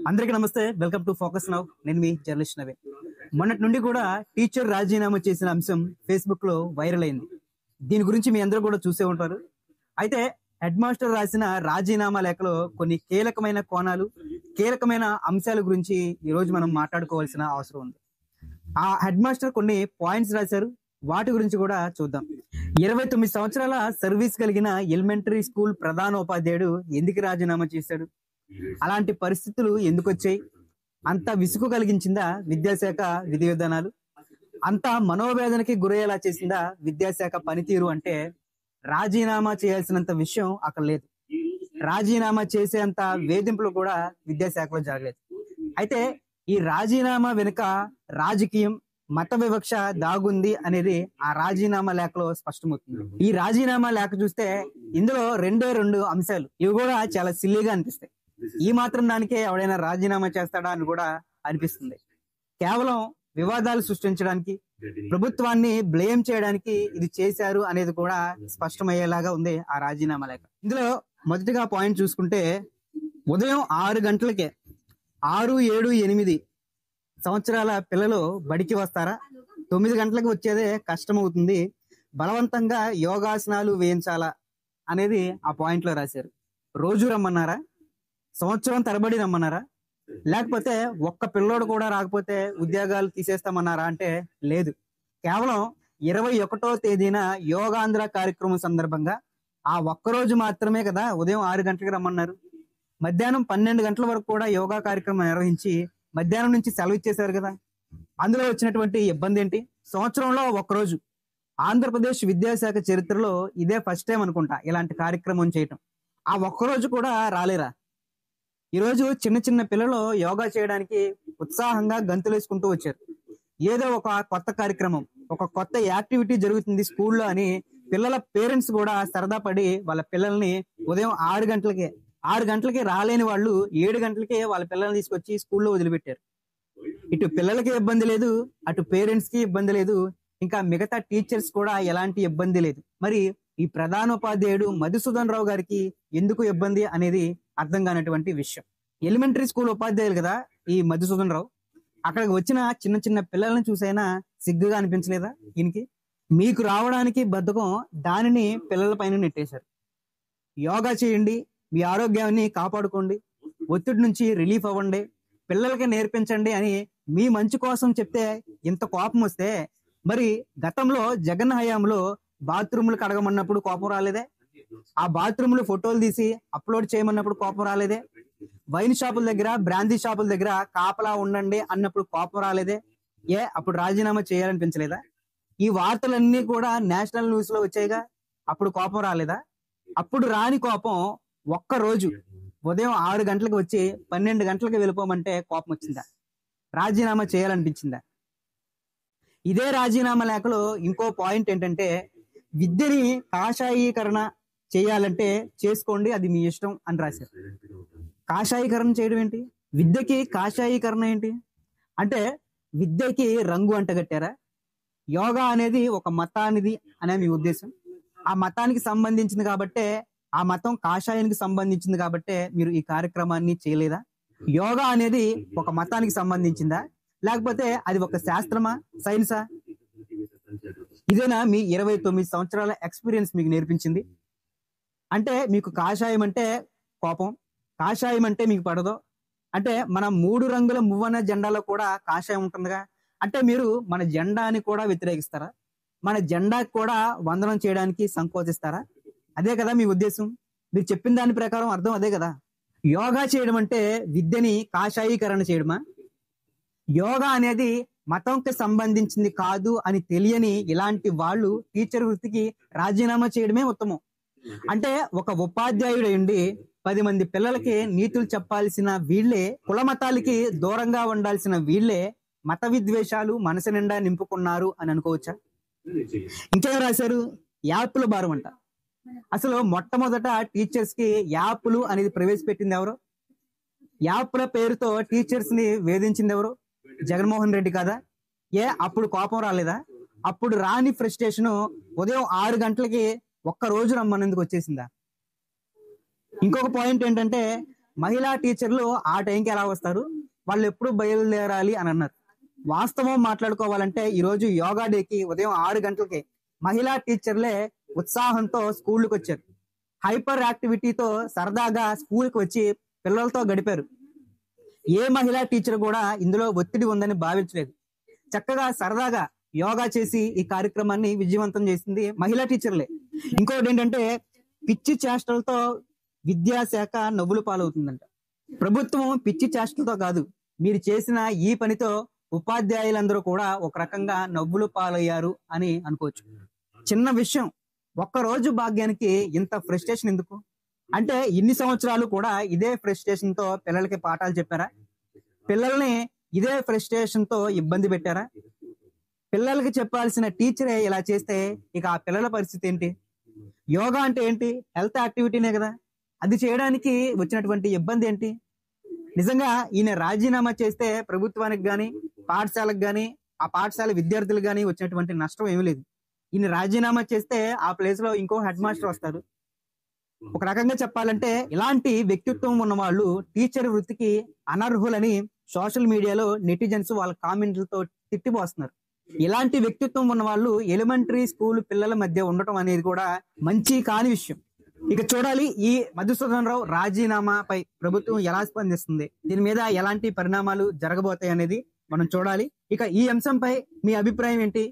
అందరికీ నమస్తే. Welcome to focus now. నేను మీ జర్నలిస్ట్ నవే. మొన్నటి నుండి కూడా టీచర్ రాజీనామా చేసిన అంశం ఫేస్బుక్ లో వైరల్ అయింది. దీని గురించి మీ అందరూ కూడా చూసే ఉంటారు. అయితే హెడ్ మాస్టర్ రాసిన రాజీనామా లేఖలో కొన్ని కీలకమైన కోణాలు, కీలకమైన అంశాల గురించి ఈ రోజు మనం మాట్లాడుకోవాల్సిన అవసరం ఉంది. ఆ హెడ్ మాస్టర్ కొన్ని పాయింట్స్ రాశారు. వాటి గురించి కూడా చూద్దాం. 29 సంవత్సరాల సర్వీస్ కలిగిన ఎలిమెంటరీ స్కూల్ ప్రధానోపాధ్యాయుడు ఎందుకు రాజీనామా చేశాడు? అలాంటి పరిస్థితులు ఎందుకు వచ్చాయి? అంత విసుగు కలిగించిందా విద్యాశాఖ విధి విధానాలు? అంత మనోవేదనకి గురయ్యేలా చేసిందా విద్యాశాఖ పనితీరు? అంటే రాజీనామా చేయాల్సినంత విషయం అక్కడ లేదు. రాజీనామా చేసేంత వేధింపులు కూడా విద్యాశాఖలో జరగలేదు. అయితే ఈ రాజీనామా వెనుక రాజకీయం, మత వివక్ష దాగుంది అనేది ఆ రాజీనామా లేఖలో స్పష్టమవుతుంది. ఈ రాజీనామా లేఖ చూస్తే ఇందులో రెండు అంశాలు, ఇవి కూడా చాలా సిల్లీగా అనిపిస్తాయి. ఈ మాత్రం దానికే ఎవడైనా రాజీనామా చేస్తాడా అని కూడా అనిపిస్తుంది. కేవలం వివాదాలు సృష్టించడానికి, ప్రభుత్వాన్ని బ్లేమ్ చేయడానికి ఇది చేశారు అనేది కూడా స్పష్టమయ్యేలాగా ఉంది ఆ రాజీనామా లేఖ. ఇందులో మొదటిగా పాయింట్ చూసుకుంటే, ఉదయం 6 గంటలకే 6, 7, 8 సంవత్సరాల పిల్లలు బడికి వస్తారా? 9 గంటలకు వచ్చేదే కష్టమవుతుంది. బలవంతంగా యోగాసనాలు వేయించాలా అనేది ఆ పాయింట్ లో రాశారు. రోజు రమ్మన్నారా? సంవత్సరం తరబడి రమ్మన్నారా? లేకపోతే ఒక్క పిల్లోడు కూడా రాకపోతే ఉద్యోగాలు తీసేస్తామన్నారా? అంటే లేదు. కేవలం 21వ తేదీన యోగాంధ్ర కార్యక్రమం సందర్భంగా ఆ ఒక్కరోజు మాత్రమే కదా ఉదయం 6 గంటలకు రమ్మన్నారు. మధ్యాహ్నం 12 గంటల వరకు కూడా యోగా కార్యక్రమం నిర్వహించి మధ్యాహ్నం నుంచి సెలవు ఇచ్చేశారు కదా. అందులో వచ్చినటువంటి ఇబ్బంది ఏంటి? సంవత్సరంలో ఒక్కరోజు. ఆంధ్రప్రదేశ్ విద్యాశాఖ చరిత్రలో ఇదే ఫస్ట్ టైం అనుకుంటా ఇలాంటి కార్యక్రమం చేయటం. ఆ ఒక్కరోజు కూడా రాలేరా? ఈరోజు చిన్న చిన్న పిల్లలు యోగా చేయడానికి ఉత్సాహంగా గంతులేసుకుంటూ వచ్చారు. ఏదో ఒక కొత్త కార్యక్రమం, ఒక కొత్త యాక్టివిటీ జరుగుతుంది స్కూల్లో అని పిల్లల పేరెంట్స్ కూడా సరదా పడి వాళ్ళ పిల్లల్ని ఉదయం 6 గంటలకి రాలేని వాళ్ళు 7 గంటలకే వాళ్ళ పిల్లల్ని తీసుకొచ్చి స్కూల్లో వదిలిపెట్టారు. ఇటు పిల్లలకి ఇబ్బంది లేదు, అటు పేరెంట్స్ కి ఇబ్బంది లేదు, ఇంకా మిగతా టీచర్స్ కూడా ఎలాంటి ఇబ్బంది లేదు. మరి ఈ ప్రధానోపాధ్యాయుడు మధుసూదన్ రావు గారికి ఎందుకు ఇబ్బంది అనేది అర్థం కానటువంటి విషయం. ఎలిమెంటరీ స్కూల్ ఉపాధ్యాయులు కదా ఈ మధుసూదన్ రావు. అక్కడికి వచ్చిన చిన్న చిన్న పిల్లల్ని చూసైనా సిగ్గుగా అనిపించలేదా ఈయనకి? మీకు రావడానికి బద్ధకం, దానిని పిల్లల పైన నెట్టేశారు. యోగా చేయండి, మీ ఆరోగ్యాన్ని కాపాడుకోండి, ఒత్తిడి నుంచి రిలీఫ్ అవ్వండి, పిల్లలకి నేర్పించండి అని మీ మంచి కోసం చెప్తే ఇంత కోపం వస్తే, మరి గతంలో జగన్ హయాంలో బాత్రూములు కడగమన్నప్పుడు కోపం రాలేదే? ఆ బాత్రూములు ఫోటోలు తీసి అప్లోడ్ చేయమన్నప్పుడు కోపం రాలేదే? వైన్ షాపుల దగ్గర, బ్రాందీ షాపుల దగ్గర కాపలా ఉండండి అన్నప్పుడు కోపం రాలేదే? అప్పుడు రాజీనామా చేయాలనిపించలేదా? ఈ వార్తలన్నీ కూడా నేషనల్ న్యూస్ లో వచ్చాయిగా, అప్పుడు కోపం రాలేదా? అప్పుడు రాని కోపం ఒక్క రోజు ఉదయం 6 గంటలకు వచ్చి 12 గంటలకు వెళ్ళిపోమంటే కోపం వచ్చిందా? రాజీనామా చేయాలనిపించిందా? ఇదే రాజీనామా లేఖలో ఇంకో పాయింట్ ఏంటంటే, విద్యని కాషాయీకరణ చేయాలంటే చేసుకోండి, అది మీ ఇష్టం అని రాశారు. కాషాయీకరణ చేయడం ఏంటి? విద్యకి కాషాయీకరణ ఏంటి? అంటే విద్యకి రంగు అంటగట్టారా? యోగా అనేది ఒక మతానిది అనే మీ ఉద్దేశం. ఆ మతానికి సంబంధించింది కాబట్టే, ఆ మతం కాషాయానికి సంబంధించింది కాబట్టే మీరు ఈ కార్యక్రమాన్ని చేయలేదా? యోగా అనేది ఒక మతానికి సంబంధించిందా, లేకపోతే అది ఒక శాస్త్రమా, సైన్సా? ఇదేనా మీ 29 సంవత్సరాల ఎక్స్పీరియన్స్ మీకు నేర్పించింది? అంటే మీకు కాషాయం అంటే కోపం, కాషాయం అంటే మీకు పడదు. అంటే మన 3 రంగుల మువ్వన జెండాలో కూడా కాషాయం ఉంటుందిగా. అంటే మీరు మన జెండాని కూడా వ్యతిరేకిస్తారా? మన జెండాకి కూడా వందనం చేయడానికి సంకోచిస్తారా? అదే కదా మీ ఉద్దేశం. మీరు చెప్పిన దాని ప్రకారం అర్థం అదే కదా. యోగా చేయడం అంటే విద్యని కాషాయీకరణ చేయడమా? యోగా అనేది మతంకి సంబంధించింది కాదు అని తెలియని ఇలాంటి వాళ్ళు టీచర్ వృత్తికి రాజీనామా చేయడమే ఉత్తమం. అంటే ఒక ఉపాధ్యాయుడు ఉండి 10 మంది పిల్లలకి నీతులు చెప్పాల్సిన వీళ్లే, కుల మతాలకి దూరంగా ఉండాల్సిన వీళ్లే మత విద్వేషాలు మనసు నిండా నింపుకున్నారు అని అనుకోవచ్చా? ఇంకేం రాశారు? యాప్ల భారం అంట. అసలు మొట్టమొదట టీచర్స్ కి యాప్లు అనేది ప్రవేశపెట్టింది ఎవరు? యాప్ల పేరుతో టీచర్స్ ని వేధించింది ఎవరు? జగన్మోహన్ రెడ్డి కాదా? అప్పుడు కోపం రాలేదా? అప్పుడు రాని ఫ్రస్ట్రేషన్ ఉదయం 6 గంటలకి ఒక్క రోజు రమ్మనేందుకు వచ్చేసిందా? ఇంకొక పాయింట్ ఏంటంటే, మహిళా టీచర్లు ఆ టైంకి ఎలా వస్తారు, వాళ్ళు ఎప్పుడు బయలుదేరాలి అని అన్నారు. వాస్తవం మాట్లాడుకోవాలంటే ఈ రోజు యోగా డేకి ఉదయం 6 గంటలకి మహిళా టీచర్లే ఉత్సాహంతో స్కూల్కి వచ్చారు. హైపర్ యాక్టివిటీతో సరదాగా స్కూల్కి వచ్చి పిల్లలతో గడిపారు. ఏ మహిళా టీచర్ కూడా ఇందులో ఒత్తిడి ఉందని భావించలేదు. చక్కగా సరదాగా యోగా చేసి ఈ కార్యక్రమాన్ని విజయవంతం చేసింది మహిళా టీచర్లే. ఇంకోటి ఏంటంటే, పిచ్చి చేష్టలతో విద్యాశాఖ నవ్వులు పాలవుతుందంట. ప్రభుత్వం పిచ్చి చేష్టలతో కాదు, మీరు చేసిన ఈ పనితో ఉపాధ్యాయులందరూ కూడా ఒక రకంగా నవ్వులు పాలయ్యారు అని అనుకోవచ్చు. చిన్న విషయం, ఒక్కరోజు భాగ్యానికి ఇంత ఫ్రస్ట్రేషన్ ఎందుకు? అంటే ఇన్ని సంవత్సరాలు కూడా ఇదే ఫ్రస్ట్రేషన్ తో పిల్లలకి పాఠాలు చెప్పారా? పిల్లల్ని ఇదే ఫ్రస్ట్రేషన్ తో ఇబ్బంది పెట్టారా? పిల్లలకి చెప్పాల్సిన టీచరే ఇలా చేస్తే ఇక ఆ పిల్లల పరిస్థితి ఏంటి? యోగా అంటే ఏంటి? హెల్త్ యాక్టివిటీనే కదా. అది చేయడానికి వచ్చినటువంటి ఇబ్బంది ఏంటి? నిజంగా ఈయన రాజీనామా చేస్తే ప్రభుత్వానికి గాని, పాఠశాలకు గాని, ఆ పాఠశాల విద్యార్థులకు గాని వచ్చినటువంటి నష్టం ఏమీ లేదు. ఈయన రాజీనామా చేస్తే ఆ ప్లేస్ లో ఇంకో హెడ్ మాస్టర్ వస్తారు. ఒక రకంగా చెప్పాలంటే ఇలాంటి వ్యక్తిత్వం ఉన్న వాళ్ళు టీచర్ వృత్తికి అనర్హులని సోషల్ మీడియాలో నెటిజన్స్ వాళ్ళ కామెంట్లతో తిట్టిపోస్తున్నారు. ఇలాంటి వ్యక్తిత్వం ఉన్న వాళ్ళు ఎలిమెంటరీ స్కూల్ పిల్లల మధ్య ఉండటం అనేది కూడా మంచి కాని విషయం. ఇక చూడాలి ఈ మధుసూదన్ రావు రాజీనామాపై ప్రభుత్వం ఎలా స్పందిస్తుంది, దీని మీద ఎలాంటి పరిణామాలు జరగబోతాయి అనేది మనం చూడాలి. ఇక ఈ అంశంపై మీ అభిప్రాయం ఏంటి?